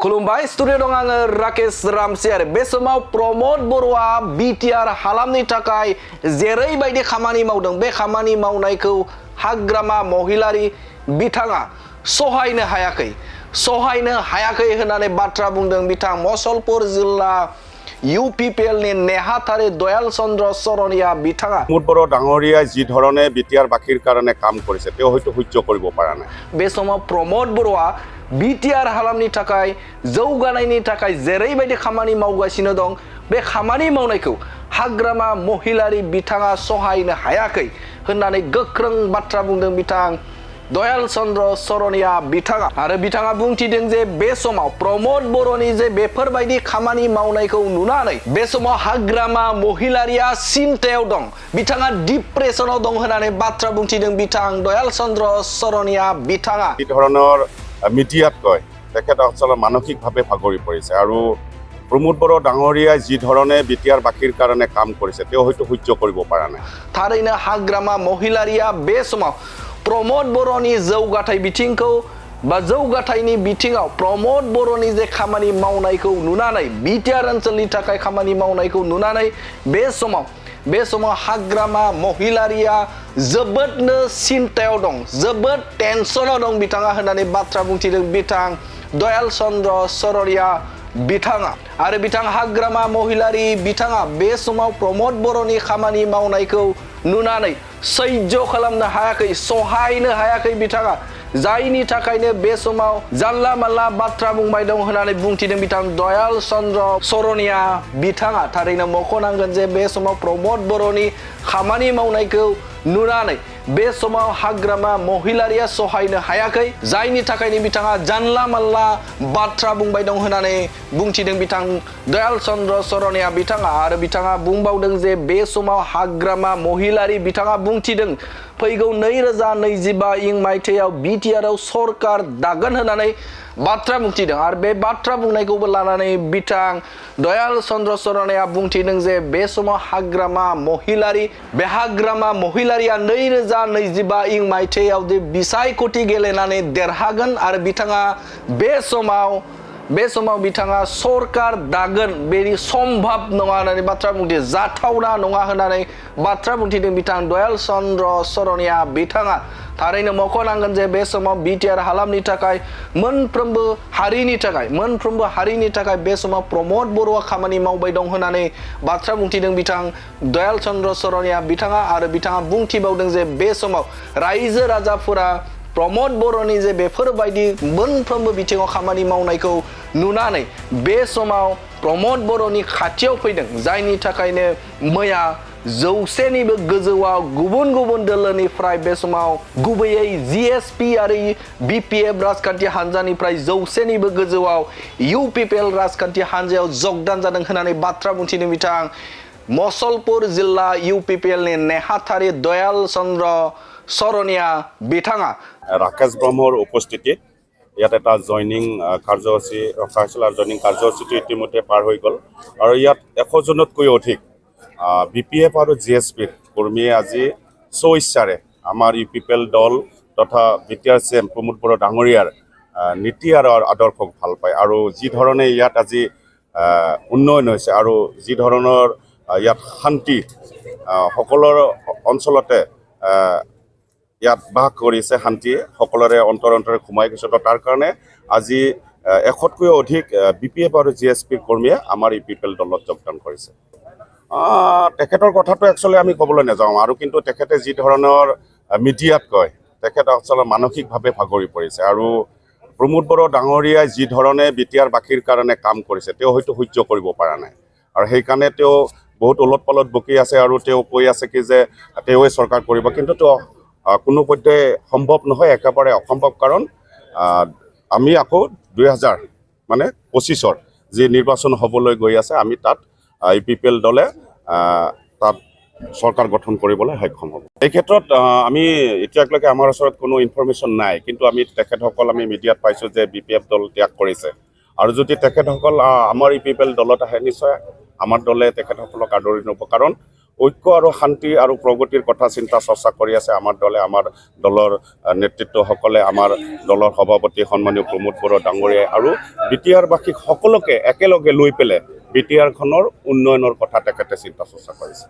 खुलुमबाय स्टुडिअ दं आङो राकेश रामसियार बे समाव प्रमद बर'आ बिटिआर हालामनि थाखाय जेरैबायदि खामानि मावदों बे खामानि मावनायखौ हाग्रामा महिलारि बिथाङा सहायनो हायाखै होननानै बाथ्रा बुंदों बिथां मसलपुर जिल्ला ইউপিপিএলनि নেহাথাৰী দয়াল চন্দ্ৰ চৰণীয়া বিথাঙা প্ৰমোদ বড়ো ডাঙৰীয়াই যি ধৰণে বিটিআৰ বাকীৰ কাৰণে কাম কৰিছে তেওঁ হয়তো সহ্য কৰিব পৰা নাই बे समाव प्रमद बर'आ बिटिआर हालामनि थाखाय जौगानायनि थाखाय जेरैबायदि खामानि मावगासिनो दं बे खामानि मावनायखौ हाग्रामा महिलारि बिथाङा सहायनो हायाखै होननानै गोख्रों बाथ्रा बुंदों बिथां दयाल चंद्र चरणीया बिथाङा आरो बिथाङा बुंथिदों जे बे समाव प्रमोद बर'नि जे बेफोरबायदि खामानि मावनायखौ नुनानै बे समाव हाग्रामा महिलारिया सिन्तायाव दं बिथाङा डिप्रेसनाव दं होननानै बाथ्रा बुंथिदों बिथां दयाल चंद्र चरणीया बिथाङा এই ধৰণৰ মিডিয়াতকৈ তেখেত আচলতে মানসিকভাৱে ভাগৰি পৰিছে আৰু প্ৰমোদ বড়ো ডাঙৰীয়াই যি ধৰণে বিটিআৰ বাকীৰ কাৰণে কাম কৰিছে তেওঁ হয়তো সহ্য কৰিব পৰা নাই थारैनो हाग्रामा महिलारिया बे समाव प्रमोद बर'नि जौगाथाय बिथिंखौ बा जौगाथायनि बिथिङाव प्रमोद बर'नि जे खामानि मावनायखौ नुनानै बिटिआर ओनसोलनि थाखाय खामानि मावनायखौ नुनानै बे समाव हाग्रामा महिलारिया जोबोदनो सिन्तायाव दं जोबोद टेनसनाव दं बिथाङा होननानै बाथ्रा बुंथिदों बिथां दयाल चंद्र चरणीया बिथाङा आरो बिथां हाग्रामा महिलारि बिथाङा बे समाव प्रमोद बर'नि खामानि मावनायखौ नुनानै सैज्य खालामनो हायाखै सहायनो हायाखै बिथाङा जायनि थाखायनो बे समाव जानला मानला बाथ्रा बुंबाय दं होननानै बुंथिदों बिथां दयाल चंद्र चरणीया बिथाङा थारैनो मख'नांगोन जे बे समाव प्रमोद बर'नि खामानि मावनायखौ नुनानै बे समाव हाग्रामा महिलारिया सहायनो हायाखै जायनि थाखायनो बिथाङा जानला मानला बाथ्रा बुंबाय दं होननानै बुंथिदों बिथां दयाल चंद्र चरणीया बिथाङा आरो बिथाङा बुंबावदों जे बे समाव हाग्रामा महिलारि बिथाङा बुंथिदों फैगौ 2025 मायथाइयाव बिटिआरआव सरकार दागोन होननानै बाथ्रा बुंथिदों आरो बे बाथ्रा बुंनायखौबो लानानै बिथां दयाल चंद्र चरणीया बुंथिदों जे बे समाव हाग्रामा महिलारिया 2025 मायथाइयाव जे बिसायख'थि गेलेनानै देरहागोन आरो बिथाङा बे समाव बिथाङा सरकार दागोन बेनि सम्भब नङा होननानै बाथ्रा बुंथिदों जाथावना नङा होननानै बाथ्रा बुंथिदों बिथां दयाल चंद्र चरणीया बिथाङा थारैनो मख'नांगोन जे बे समाव बिटिआर हालामनि थाखाय मोनफ्रोमबो हारिनि थाखाय बे समाव प्रमोद बर'आ खामानि मावबाय दं होननानै बाथ्रा बुंथिदों बिथां दयाल चंद्र चरणीया बिथाङा आरो बिथाङा बुंथिबावदों जे बे समाव रायजो राजाफोरा प्रमोद बर'नि जे बेफोरबायदि मोनफ्रोमबो बिथिङाव खामानि मावनायखौ नुनानै बे समाव प्रमोद बर'नि खाथियाव फैदों जायनि थाखायनो मैया 100निबो गोजौआव गुबुन दोलोनिफ्राय बे समाव गुबैयै जिएसपि आरो बिपिएफ राजखान्थि हान्जानिफ्राय 100निबो गोजौआव इउपिपिएल राजखान्थि हान्जायाव जगदान जादों होननानै बाथ्रा बुंथिदों बिथां मसलपुर जिल्ला इउपिपिएलनि नेहाथारी दयाल चंद्र चरणीया बिथाङा राकेश ब्रह्মৰ উপস্থিতিত ইয়াত এটা জয়নিং কাৰ্যসূচী ৰখা হৈছিল আৰু জয়নিং কাৰ্যসূচীটো ইতিমধ্যে পাৰ হৈ গ'ল আৰু ইয়াত 100 জনতকৈ অধিক বিপিএফ আৰু জিএছপিৰ কৰ্মীয়ে আজি স্বইচ্ছাৰে আমাৰ ইউপিপিএল দল তথা বিটিআৰ চিএম প্ৰমোদ বড়ো ডাঙৰীয়াৰ নীতি আৰু আদৰ্শক ভাল পায় আৰু যি ধৰণে ইয়াত আজি উন্নয়ন হৈছে আৰু যি ধৰণৰ ইয়াত শান্তি সকলোৰ অঞ্চলতে ইয়াত বাস কৰিছে শান্তিয়ে সকলোৰে অন্তৰে ঘুমাই গৈছে তাৰ কাৰণে আজি 100তকৈ অধিক বিপিএফ আৰু জিএছপিৰ কৰ্মীয়ে আমাৰ ইউপিপিএল দলত যোগদান কৰিছে তেখেতৰ কথাটো একচুৱেলি আমি ক'বলৈ নাযাওঁ আৰু কিন্তু তেখেতে যি ধৰণৰ মিডিয়াত কয় তেখেত আচলতে মানসিকভাৱে ভাগৰি পৰিছে আৰু প্ৰমোদ বড়ো ডাঙৰীয়াই যি ধৰণে বিটিআৰ বাকীৰ কাৰণে কাম কৰিছে তেওঁ হয়তো সহ্য কৰিব পৰা নাই আৰু সেইকাৰণে তেওঁ বহুত ওলট পালট বকি আছে আৰু তেওঁ কৈ আছে কি যে তেওঁৱে চৰকাৰ কৰিব কিন্তু তেওঁ কোনোপধ্যে সম্ভৱ নহয় একেবাৰে অসম্ভৱ কাৰণ আমি আকৌ 2025ৰ যি নিৰ্বাচন হ'বলৈ গৈ আছে আমি তাত ইউপিপিএল দলে তাত চৰকাৰ গঠন কৰিবলৈ সক্ষম হ'ব এই ক্ষেত্ৰত আমি এতিয়ালৈকে আমাৰ ওচৰত কোনো ইনফৰমেশ্যন নাই কিন্তু আমি তেখেতসকল আমি মিডিয়াত পাইছোঁ যে বিপিএফ দল ত্যাগ কৰিছে আৰু যদি তেখেতসকল আমাৰ ইউপিপিএল দলত আহে নিশ্চয় আমাৰ দলে তেখেতসকলক আদৰি ল'ব কাৰণ ঐক্য আৰু শান্তি আৰু প্ৰগতিৰ কথা চিন্তা চৰ্চা কৰি আছে আমাৰ দলে আমাৰ দলৰ নেতৃত্বসকলে আমাৰ দলৰ সভাপতি সন্মানীয় প্ৰমোদ বড়ো ডাঙৰীয়াই আৰু বিটিআৰবাসীক সকলোকে একেলগে লৈ পেলাই বিটিআৰখনৰ উন্নয়নৰ কথা তেখেতে চিন্তা চৰ্চা কৰিছে